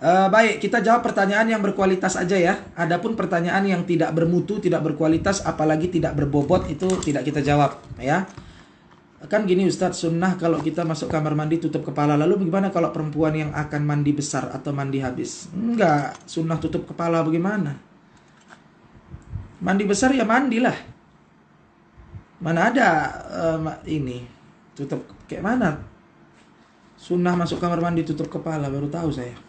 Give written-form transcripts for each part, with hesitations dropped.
Baik, kita jawab pertanyaan yang berkualitas aja ya. Adapun pertanyaan yang tidak bermutu, tidak berkualitas, apalagi tidak berbobot, itu tidak kita jawab ya. Kan gini Ustadz, sunnah kalau kita masuk kamar mandi tutup kepala. Lalu bagaimana kalau perempuan yang akan mandi besar atau mandi habis? Enggak, sunnah tutup kepala bagaimana? Mandi besar ya mandilah. Mana ada ini tutup kayak mana? Sunnah masuk kamar mandi tutup kepala, baru tahu saya.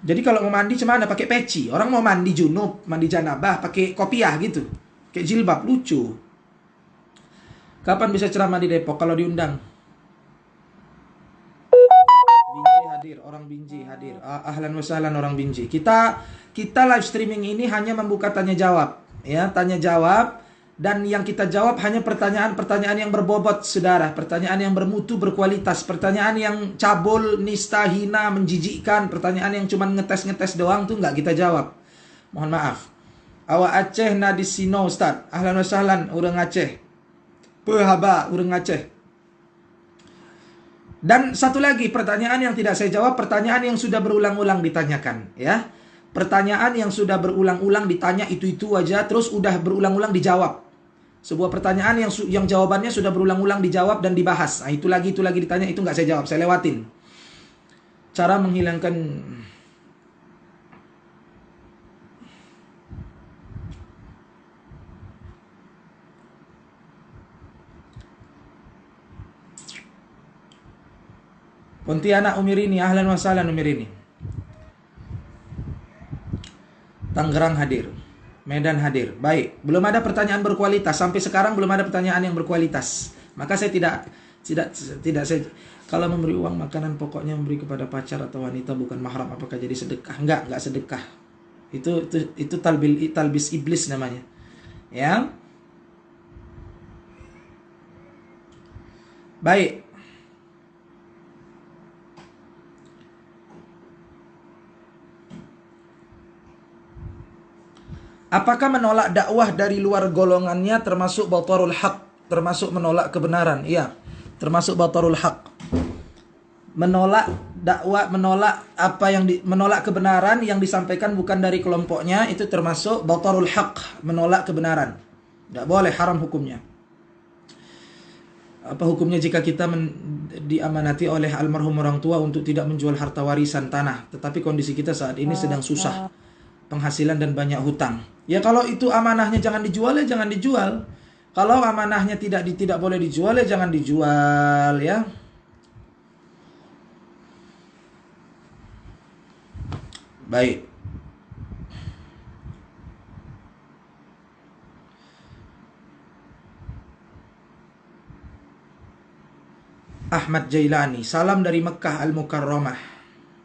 Jadi kalau mau mandi cemana? Pakai peci. Orang mau mandi junub, mandi janabah, pakai kopiah gitu. Kayak jilbab, lucu. Kapan bisa ceramah di Depok kalau diundang? Binjai hadir, orang Binjai hadir. Ahlan wa sahlan orang Binjai. Kita live streaming ini hanya membuka tanya jawab, ya, tanya jawab, dan yang kita jawab hanya pertanyaan-pertanyaan yang berbobot, saudara, pertanyaan yang bermutu, berkualitas, pertanyaan yang cabul, nista, hina, menjijikkan, pertanyaan yang cuma ngetes-ngetes doang tuh nggak kita jawab. Mohon maaf. Awak Aceh na di sino Ustaz. Ahlan wa sahlan urang Aceh. Pehaba urang Aceh. Dan satu lagi pertanyaan yang tidak saya jawab, pertanyaan yang sudah berulang-ulang ditanyakan, ya. Pertanyaan yang sudah berulang-ulang ditanya itu aja, terus udah berulang-ulang dijawab. Sebuah pertanyaan yang jawabannya sudah berulang-ulang dijawab dan dibahas. Nah, itu lagi ditanya, itu nggak saya jawab, saya lewatin. Cara menghilangkan Pontianak Umirini, ahlan wa sahlan Umirini. Tangerang hadir. Medan hadir. Baik, belum ada pertanyaan berkualitas. Sampai sekarang belum ada pertanyaan yang berkualitas. Maka saya tidak saya kalau memberi uang makanan pokoknya memberi kepada pacar atau wanita bukan mahram, apakah jadi sedekah? Enggak sedekah. Itu talbis iblis namanya. Ya. Baik. Apakah menolak dakwah dari luar golongannya termasuk batarul haq, termasuk menolak kebenaran? Iya, termasuk batarul haq. Menolak dakwah, menolak kebenaran yang disampaikan bukan dari kelompoknya, itu termasuk batarul haq, menolak kebenaran. Tidak boleh, haram hukumnya. Apa hukumnya jika kita diamanati oleh almarhum orang tua untuk tidak menjual harta warisan tanah, tetapi kondisi kita saat ini sedang susah, penghasilan dan banyak hutang? Ya kalau itu amanahnya jangan dijual ya jangan dijual. Kalau amanahnya tidak boleh dijual ya jangan dijual ya. Baik. Ahmad Jailani, salam dari Mekah Al-Mukarramah.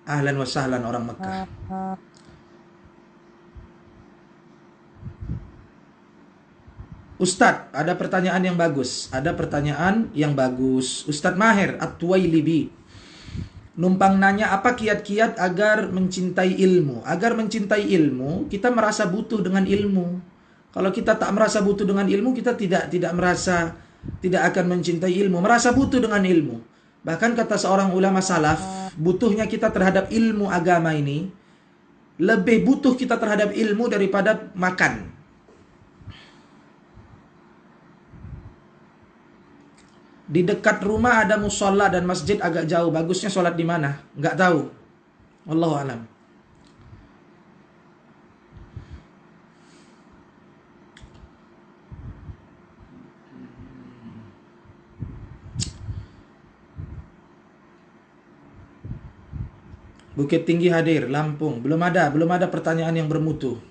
Ahlan wa sahlan orang Mekah. Ustadz, ada pertanyaan yang bagus. Ustadz Maher At-Tuwailibi numpang nanya, apa kiat-kiat agar mencintai ilmu? Agar mencintai ilmu, kita merasa butuh dengan ilmu. Kalau kita tak merasa butuh dengan ilmu, kita tidak akan mencintai ilmu. Merasa butuh dengan ilmu. Bahkan kata seorang ulama salaf, butuhnya kita terhadap ilmu agama ini, lebih butuh kita terhadap ilmu daripada makan. Di dekat rumah ada musola dan masjid agak jauh. Bagusnya sholat di mana? Nggak tahu. Wallahu a'lam. Bukit Tinggi hadir, Lampung. Belum ada pertanyaan yang bermutu.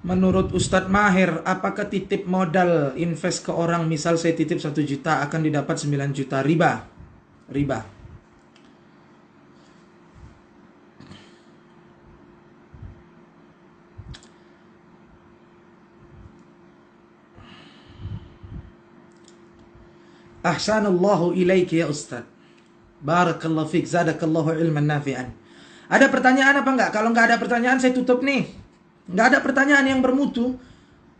Menurut Ustadz Maher, apakah titip modal invest ke orang, misal saya titip 1 juta akan didapat 9 juta, riba? Riba. Ahsanallahu ilaiki ya Ustaz. Barakallahu fiik, zadakallahu ilman nafi'an. Ada pertanyaan apa enggak? Kalau enggak ada pertanyaan saya tutup nih. Enggak ada pertanyaan yang bermutu.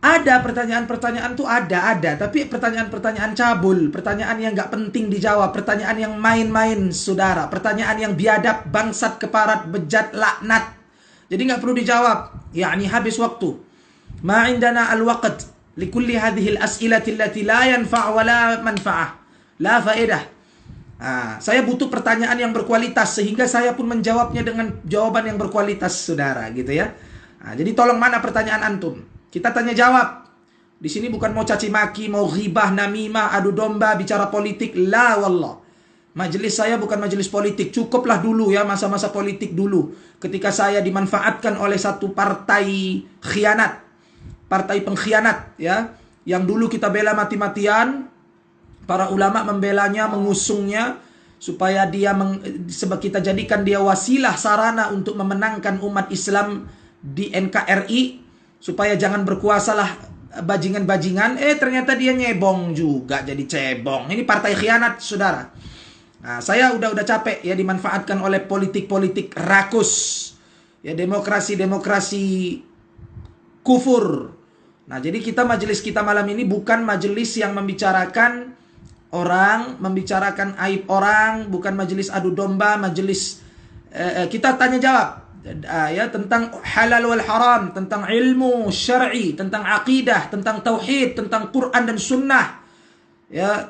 Ada pertanyaan-pertanyaan tuh ada, tapi pertanyaan-pertanyaan cabul, pertanyaan yang enggak penting dijawab, pertanyaan yang main-main, saudara, pertanyaan yang biadab, bangsat, keparat, bejat, laknat. Jadi enggak perlu dijawab, yakni habis waktu. Ma indana al-waqt likulli hadhihi al-as'ilati allati la yanfa' wa la manfa'ah, la faedah. Saya butuh pertanyaan yang berkualitas sehingga saya pun menjawabnya dengan jawaban yang berkualitas, saudara, gitu ya. Jadi tolong, mana pertanyaan antum? Kita tanya jawab. Di sini bukan mau caci maki, mau ghibah, namimah, adu domba, bicara politik. La wallah. Majelis saya bukan majelis politik. Cukuplah dulu ya masa-masa politik dulu. Ketika saya dimanfaatkan oleh satu partai khianat. Partai pengkhianat ya. Yang dulu kita bela mati-matian. Para ulama membelanya, mengusungnya. Supaya dia kita jadikan dia wasilah sarana untuk memenangkan umat Islam di NKRI. Supaya jangan berkuasalah bajingan-bajingan. Ternyata dia nyebong juga jadi cebong. Ini partai khianat, saudara. Saya udah capek ya dimanfaatkan oleh politik-politik rakus. Ya, demokrasi-demokrasi kufur. Jadi majelis kita malam ini bukan majelis yang membicarakan orang, membicarakan aib orang, bukan majelis adu domba, majelis kita tanya jawab. Ya, tentang halal wal haram, tentang ilmu syar'i, tentang akidah, tentang tauhid, tentang Quran dan sunnah. Ya,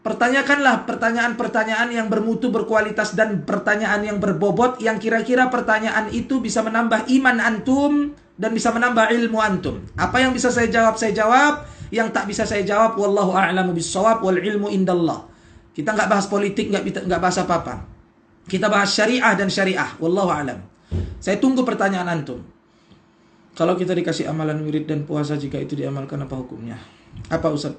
pertanyakanlah pertanyaan-pertanyaan yang bermutu, berkualitas, dan pertanyaan yang berbobot, yang kira-kira pertanyaan itu bisa menambah iman antum dan bisa menambah ilmu antum. Apa yang bisa saya jawab, saya jawab. Yang tak bisa saya jawab, wallahu a'lamu bissawab wal ilmu indallah. Kita nggak bahas politik, nggak bahas apa-apa. Kita bahas syariah dan syariah, wallahu a'lam. Saya tunggu pertanyaan antum. Kalau kita dikasih amalan wirid dan puasa, jika itu diamalkan, apa hukumnya? Apa Ustaz?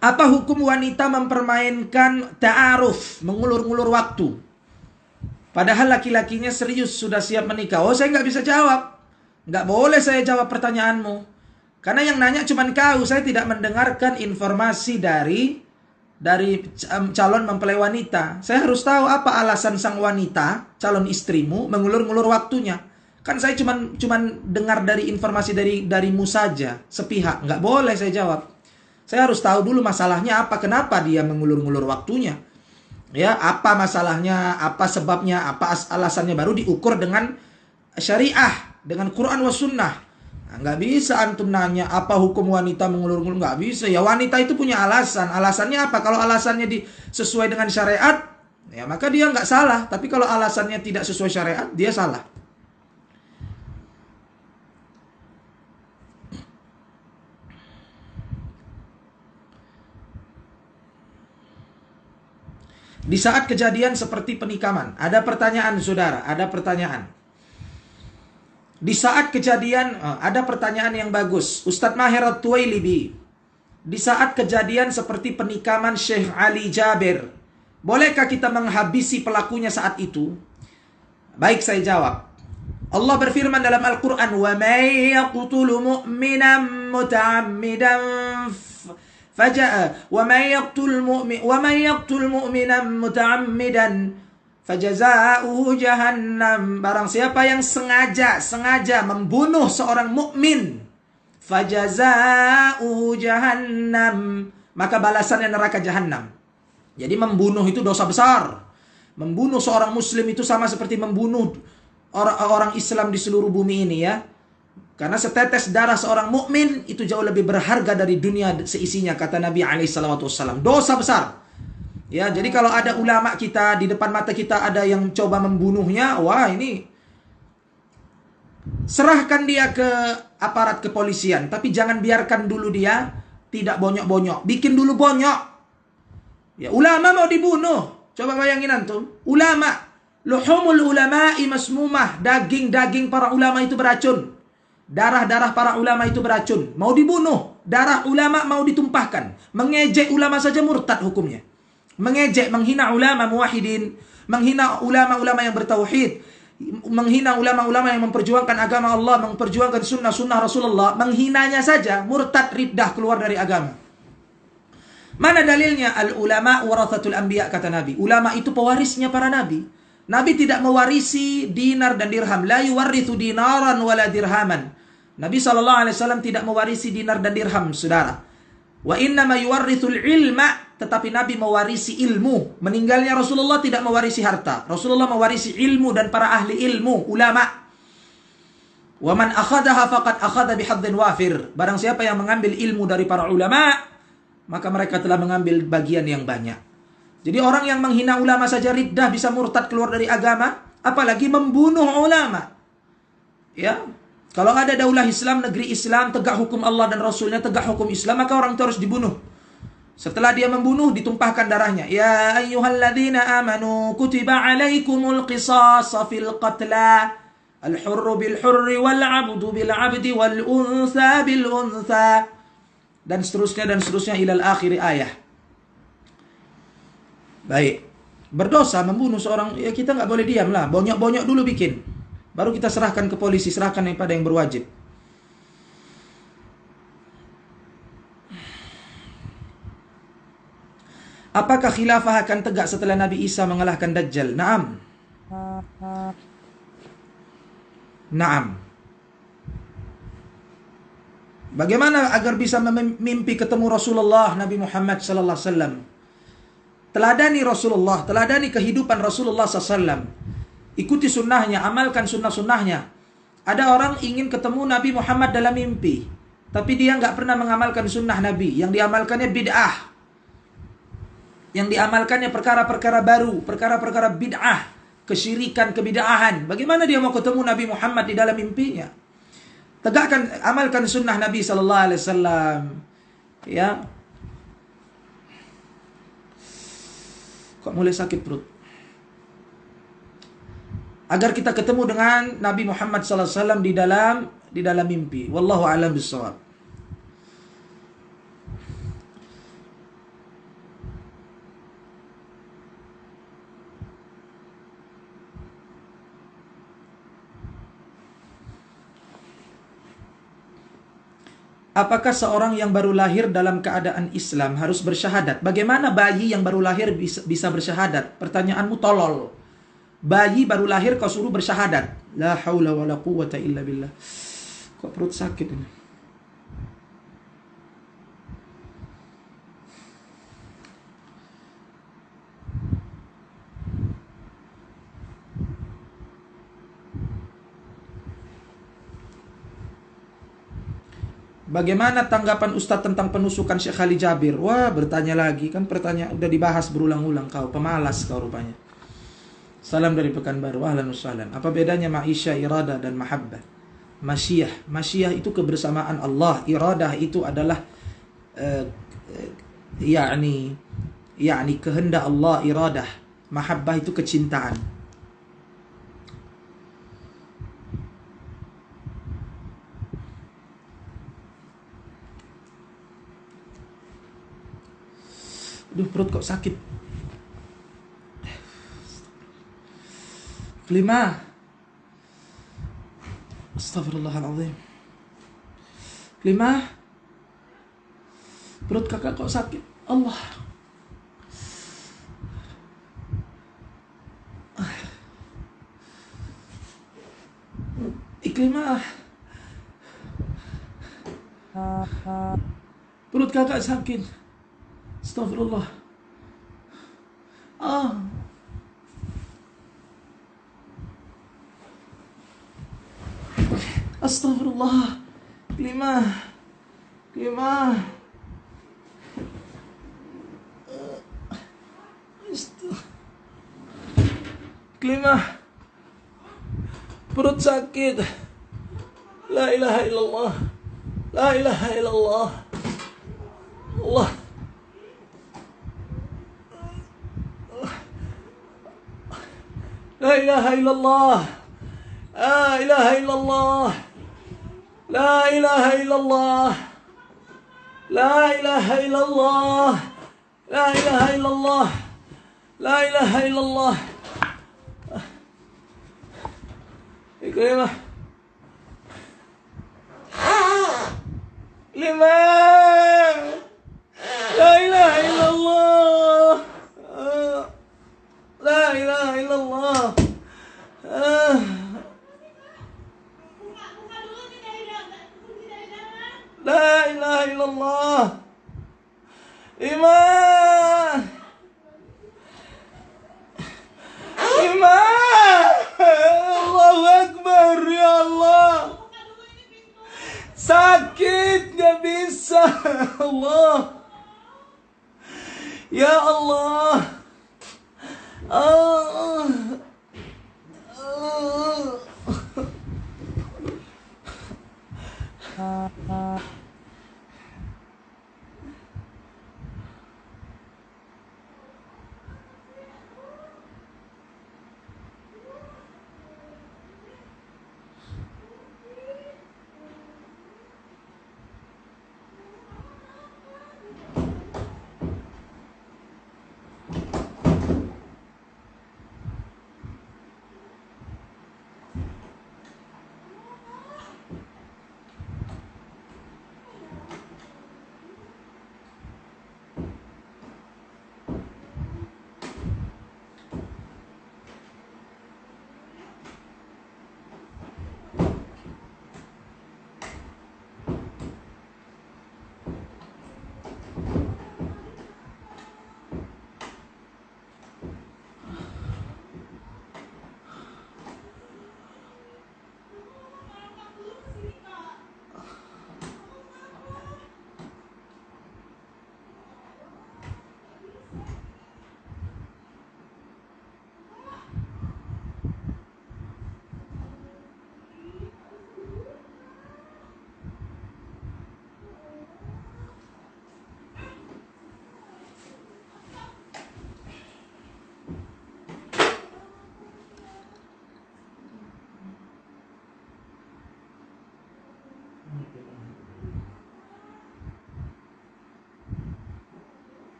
Apa hukum wanita mempermainkan ta'aruf, mengulur-ngulur waktu? Padahal laki-lakinya serius, sudah siap menikah. Saya nggak bisa jawab. Nggak boleh saya jawab pertanyaanmu. Karena yang nanya cuma kau. Saya tidak mendengarkan informasi dari calon mempelai wanita. Saya harus tahu apa alasan sang wanita, calon istrimu, mengulur-ngulur waktunya. Kan saya cuma dengar dari informasi darimu saja, sepihak. Nggak boleh saya jawab. Saya harus tahu dulu masalahnya apa, kenapa dia mengulur-ngulur waktunya. Ya, apa masalahnya, apa sebabnya, apa alasannya, baru diukur dengan syariah, dengan Quran wa sunnah. Nggak bisa antum nanya apa hukum wanita mengulur-ngulur, nggak bisa. Ya, wanita itu punya alasan. Alasannya apa? Kalau alasannya sesuai dengan syariat, ya maka dia nggak salah. Tapi kalau alasannya tidak sesuai syariat, dia salah. Di saat kejadian seperti penikaman, ada pertanyaan saudara, ada pertanyaan. Di saat kejadian, ada pertanyaan yang bagus. Ustadz Maher At-Tuwailibi, di saat kejadian seperti penikaman Syekh Ali Jabir, bolehkah kita menghabisi pelakunya saat itu? Baik, saya jawab. Allah berfirman dalam Al-Quran, وَمَنْ يَقْتُلُ مُؤْمِنًا مُتَعَمِّدًا وَمَنْ يَقْتُلْ مُؤْمِنًا مُتَعَمِّدًا فَجَزَاؤُهُ جَهَنَّمْ. Barang siapa yang sengaja membunuh seorang mukmin, فَجَزَاؤُهُ جَهَنَّمْ, maka balasannya neraka jahanam. Jadi membunuh itu dosa besar. Membunuh seorang muslim itu sama seperti membunuh orang Islam di seluruh bumi ini ya. Karena setetes darah seorang mukmin itu jauh lebih berharga dari dunia seisinya, kata Nabi SAW. Dosa besar. Ya, jadi kalau ada ulama kita di depan mata kita ada yang coba membunuhnya, wah ini serahkan dia ke aparat kepolisian, tapi jangan biarkan dulu dia tidak bonyok-bonyok. Bikin dulu bonyok. Ya, ulama mau dibunuh. Coba bayangin antum, ulama, luhumul ulama'i masmumah, daging-daging para ulama itu beracun. Darah-darah para ulama itu beracun. Mau dibunuh. Darah ulama mau ditumpahkan. Mengejek ulama saja murtad hukumnya. mengejek, menghina ulama muwahhidin, menghina ulama-ulama yang bertauhid, menghina ulama-ulama yang memperjuangkan agama Allah, memperjuangkan sunnah-sunnah Rasulullah, menghinanya saja murtad, riddah, keluar dari agama. Mana dalilnya? Al ulama warathatul anbiya, kata Nabi. Ulama itu pewarisnya para nabi. Nabi tidak mewarisi dinar dan dirham. La yuwarithu dinaran wala dirhaman. Nabi SAW tidak mewarisi dinar dan dirham, saudara. Wa innama yuwarithul ilma, tetapi Nabi mewarisi ilmu. Meninggalnya Rasulullah tidak mewarisi harta. Rasulullah mewarisi ilmu dan para ahli ilmu, ulama. Wa man akhadaha faqad akhadha bihadzin wafir. Barang siapa yang mengambil ilmu dari para ulama, maka mereka telah mengambil bagian yang banyak. Jadi orang yang menghina ulama saja riddah, bisa murtad, keluar dari agama, apalagi membunuh ulama. Ya, kalau ada daulah Islam, negeri Islam, tegak hukum Allah dan Rasulnya, tegak hukum Islam, maka orang itu harus dibunuh. Setelah dia membunuh, ditumpahkan darahnya. Ya ayyuhalladzina amanu kutiba alaikumul qisas fil qatla. Al-hurru bil hurri wal 'abdu bil 'abdi wal untha bil untha. Dan seterusnya ilal akhir ayah. Baik. Berdosa membunuh seorang, ya kita nggak boleh diam lah. Bonyok-bonyok dulu bikin. Baru kita serahkan ke polisi, serahkan kepada yang berwajib. Apakah khilafah akan tegak setelah Nabi Isa mengalahkan Dajjal? Naam. Naam. Bagaimana agar bisa mimpi ketemu Rasulullah Nabi Muhammad sallallahu alaihi wasallam? Teladani Rasulullah, teladani kehidupan Rasulullah SAW. Ikuti sunnahnya, amalkan sunnah-sunnahnya. Ada orang ingin ketemu Nabi Muhammad dalam mimpi, tapi dia nggak pernah mengamalkan sunnah Nabi. Yang diamalkannya bid'ah. Yang diamalkannya perkara-perkara baru, perkara-perkara bid'ah, kesyirikan, kebid'ahan. Bagaimana dia mau ketemu Nabi Muhammad di dalam mimpinya? Tegakkan, amalkan sunnah Nabi SAW. Ya. Kok mulai sakit perut? Agar kita ketemu dengan Nabi Muhammad SAW di dalam mimpi. Wallahu a'lam bishawab. Apakah seorang yang baru lahir dalam keadaan Islam harus bersyahadat? Bagaimana bayi yang baru lahir bisa bersyahadat? Pertanyaanmu tolol. Bayi baru lahir kau suruh bersyahadat. La haula wa la quwwata illa billah. Kok perut sakit ini? Bagaimana tanggapan Ustadz tentang penusukan Syekh Ali Jabir? Wah, bertanya lagi. Kan pertanyaan udah dibahas berulang-ulang kau. Pemalas kau rupanya. Salam dari Pekanbaru. Ahlan wasahlan. Apa bedanya ma'isyah, iradah, dan mahabbah? Masyiyah. Masyiyah itu kebersamaan Allah. Iradah itu adalah yakni kehendak Allah, iradah. Mahabbah itu kecintaan. Aduh, perut kok sakit. Kelima. Astagfirullahaladzim. Kelima. Perut kakak kok sakit. Allah. Iklimah. Perut kakak sakit. Astagfirullah. Astagfirullah. Kelima. Perut sakit. La ilaha illallah. La ilaha illallah. Allah. La ilaha illallah. La ilaha illallah. La ilaha illallah. La ilaha illallah. La ilaha illallah. La ilaha illallah. Ikrimah. 5. La ilaha illallah. La ilaha illallah. La ilaha illallah. 5. 5. Allahu Akbar, ya Allah. Sakit, gak bisa. Allah. Ya Allah.